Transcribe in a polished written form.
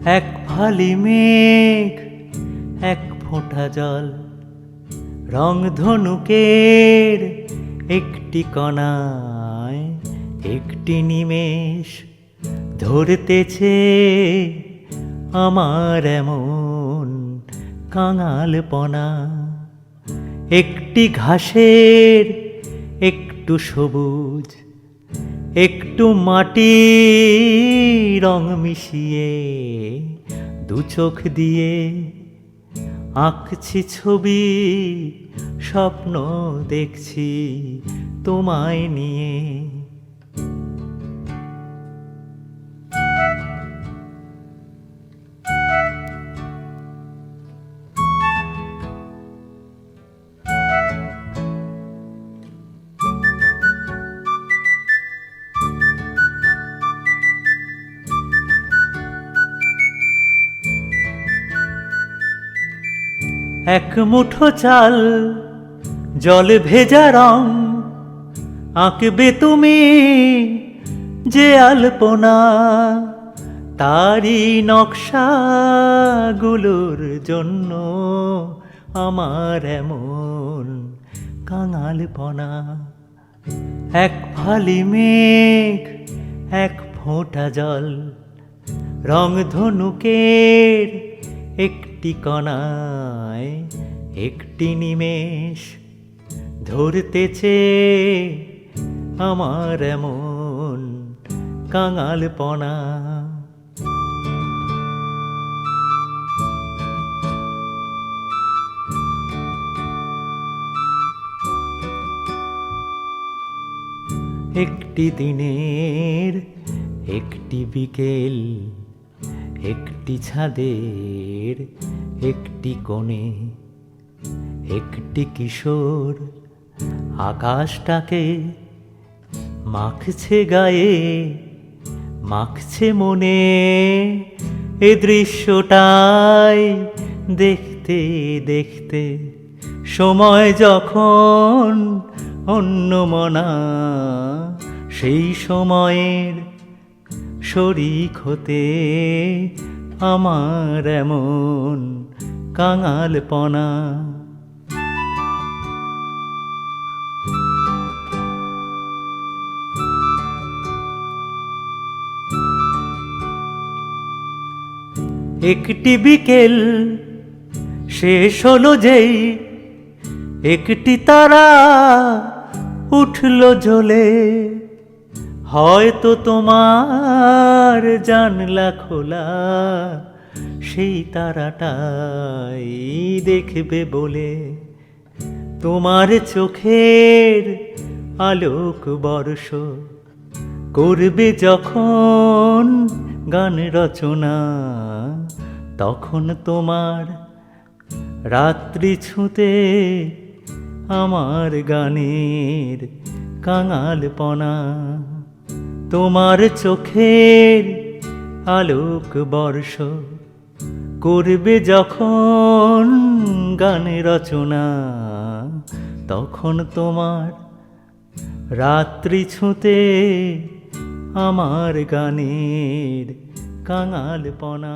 এক ফালি মেঘ, এক ফোঁটা জল, রংধনুকের একটি কণায় একটি নিমেষ ধরতেছে আমার এমন কাঙালপনা। একটি ঘাসের একটু সবুজ, একটু মাটি রং মিশিয়ে দু চোখ দিয়ে আঁকছি ছবি, স্বপ্ন দেখছি তোমায় নিয়ে। এক মুঠো চাল, জল ভেজা রং, আঁকবে তুমি যে আলপনা, তারি নকশাগুলোর জন্য আমার এমন কাঙালপনা। এক ফালি মেঘ, এক ফোঁটা জল, রংধনুকের একটি কণায় একটি নিমেষ ধরতেছে আমার এমন কাঙালপনা। একটি দিনের একটি বিকেল, একটি ছাদের একটি কোণে, একটি কিশোর আকাশটাকে মাখছে গায়ে, মাখছে মনে। এ দৃশ্যটাই দেখতে দেখতে সময় যখন অন্যমনা, সেই সময়ের শরিক হতে আমার এমন কাঙালপনা। একটি বিকেল শেষ হলো যেই, একটি তারা উঠল জ্বলে। হয়তো তোমার জানলা খোলা, সেই তারাটাই দেখবে বলে। তোমার চোখের আলোক বর্ষ করবে যখন গান রচনা, তখন তোমার রাত্রি ছুঁতে আমার গানের কাঙালপনা। তোমার চোখের আলোক বর্ষ করবে যখন গান রচনা, তখন তোমার রাত্রি ছুঁতে আমার গানের কাঙালপনা।